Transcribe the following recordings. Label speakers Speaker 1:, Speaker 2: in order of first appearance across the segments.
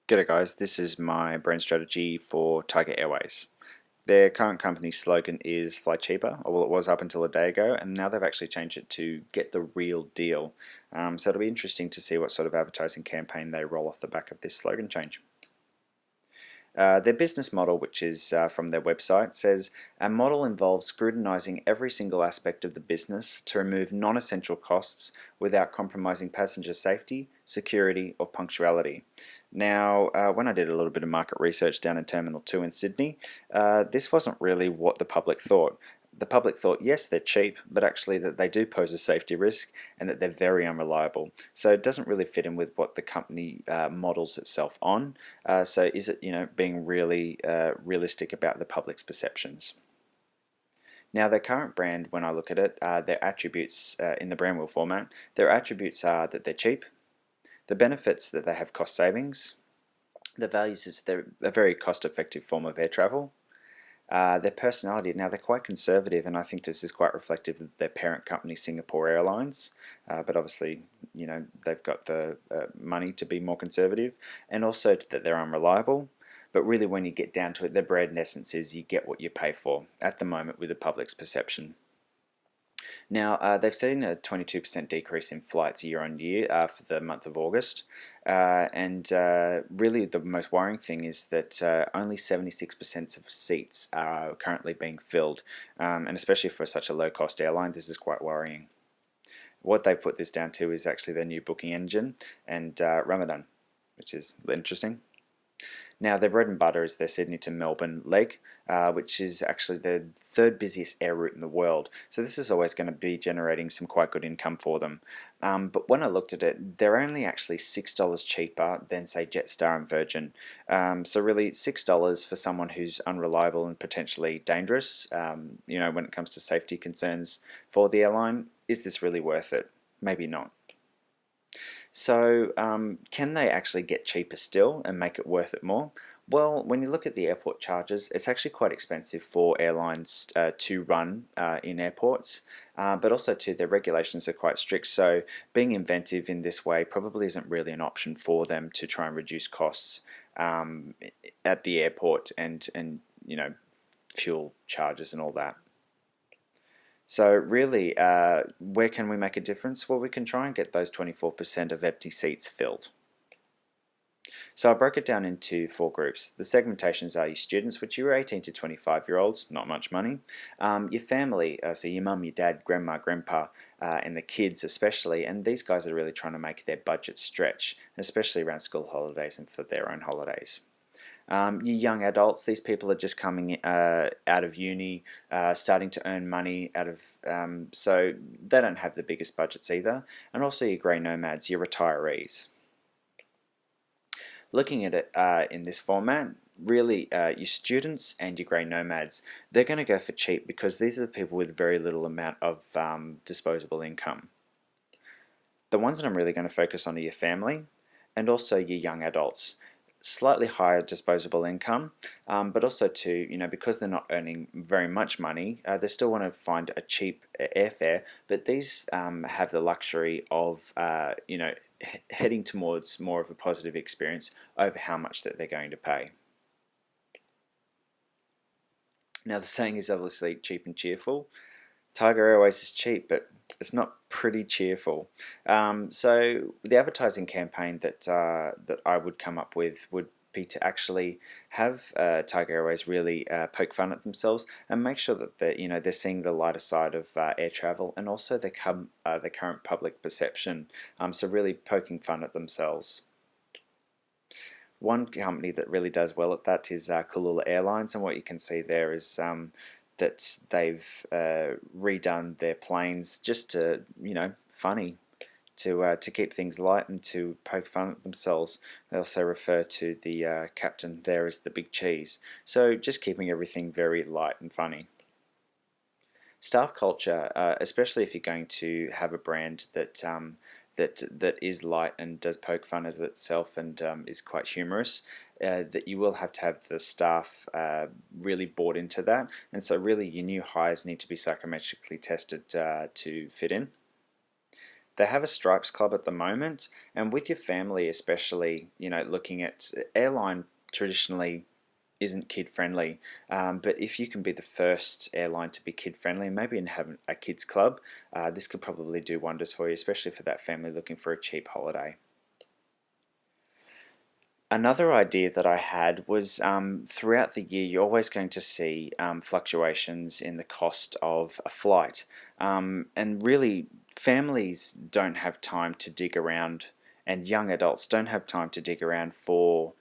Speaker 1: G'day guys, this is my brand strategy for Tiger Airways. Their current company slogan is Fly Cheaper, or well it was up until a day ago, and now they've actually changed it to Get the Real Deal. So it'll be interesting to see what sort of advertising campaign they roll off the back of this slogan change. Their business model, which is from their website, says our model involves scrutinizing every single aspect of the business to remove non-essential costs without compromising passenger safety, security, or punctuality. Now, when I did a little bit of market research down in Terminal 2 in Sydney, this wasn't really what the public thought. The public thought, yes, they're cheap, but actually that they do pose a safety risk and that they're very unreliable. So it doesn't really fit in with what the company models itself on. So is it, being really realistic about the public's perceptions? Now, their current brand, when I look at it, their attributes in the brand wheel format, their attributes are that they're cheap, the benefits that they have cost savings, the values is they're a very cost-effective form of air travel. Their personality, now they're quite conservative, and I think this is quite reflective of their parent company, Singapore Airlines, but obviously, they've got the money to be more conservative, and also that they're unreliable. But really, when you get down to it, their brand essence is you get what you pay for at the moment with the public's perception. Now, they've seen a 22% decrease in flights year on year for the month of August, and really the most worrying thing is that only 76% of seats are currently being filled, and especially for such a low-cost airline, this is quite worrying. What they've put this down to is actually their new booking engine and Ramadan, which is interesting. Now, their bread and butter is their Sydney to Melbourne leg, which is actually the third busiest air route in the world. So this is always going to be generating some quite good income for them. But when I looked at it, they're only actually $6 cheaper than, say, Jetstar and Virgin. So really, $6 for someone who's unreliable and potentially dangerous, when it comes to safety concerns for the airline, is this really worth it? Maybe not. So can they actually get cheaper still and make it worth it more? Well, when you look at the airport charges, it's actually quite expensive for airlines to run in airports, but also too, their regulations are quite strict, so being inventive in this way probably isn't really an option for them to try and reduce costs at the airport and fuel charges and all that. So really, where can we make a difference? Well, we can try and get those 24% of empty seats filled. So I broke it down into 4 groups. The segmentations are your students, which are 18 to 25-year-olds, not much money. Your family, so your mum, your dad, grandma, grandpa, and the kids especially, and these guys are really trying to make their budget stretch, especially around school holidays and for their own holidays. Your young adults, these people are just coming out of uni, starting to earn money out of, so they don't have the biggest budgets either. And also your grey nomads, your retirees. Looking at it in this format, really your students and your grey nomads, they're going to go for cheap because these are the people with very little amount of disposable income. The ones that I'm really going to focus on are your family and also your young adults. Slightly higher disposable income, but also too, because they're not earning very much money, they still want to find a cheap airfare, but these have the luxury of, heading towards more of a positive experience over how much that they're going to pay. Now, the saying is obviously cheap and cheerful. Tiger Airways is cheap, but it's not pretty cheerful. So the advertising campaign that I would come up with would be to actually have Tiger Airways really poke fun at themselves and make sure that they're seeing the lighter side of air travel and also the current public perception. So really poking fun at themselves. One company that really does well at that is Kulula Airlines, and what you can see there is that they've redone their planes just to, funny, to keep things light and to poke fun at themselves. They also refer to the captain there as the big cheese. So just keeping everything very light and funny. Staff culture, especially if you're going to have a brand that that is light and does poke fun of itself and is quite humorous, that you will have to have the staff really bought into that, and so really your new hires need to be psychometrically tested to fit in. They have a Stripes Club at the moment, and with your family especially, looking at airline traditionally isn't kid friendly, but if you can be the first airline to be kid friendly, maybe and have a kids club, this could probably do wonders for you, especially for that family looking for a cheap holiday. Another idea that I had was throughout the year, you're always going to see fluctuations in the cost of a flight. And really, families don't have time to dig around, and young adults don't have time to dig around for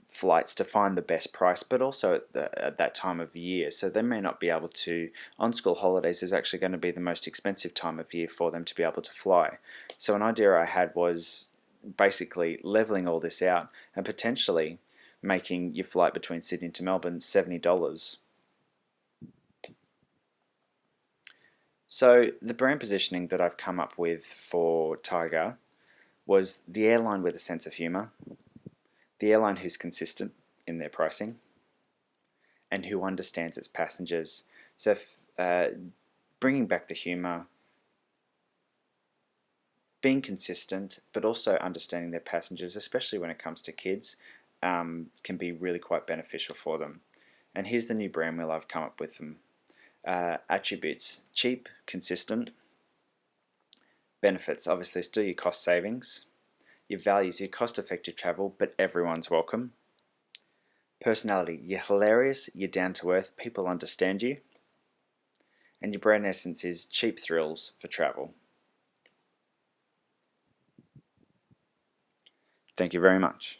Speaker 1: flights to find the best price, but also at that time of year. So they may not be able to, on school holidays is actually going to be the most expensive time of year for them to be able to fly. So an idea I had was basically leveling all this out and potentially making your flight between Sydney to Melbourne $70. So the brand positioning that I've come up with for Tiger was the airline with a sense of humour, the airline who's consistent in their pricing, and who understands its passengers. So bringing back the humour, being consistent, but also understanding their passengers, especially when it comes to kids, can be really quite beneficial for them. And here's the new brand wheel I've come up with them. Attributes: cheap, consistent. Benefits: obviously still your cost savings. Your values: your cost-effective travel, but everyone's welcome. Personality: you're hilarious, you're down to earth, people understand you. And your brand essence is cheap thrills for travel. Thank you very much.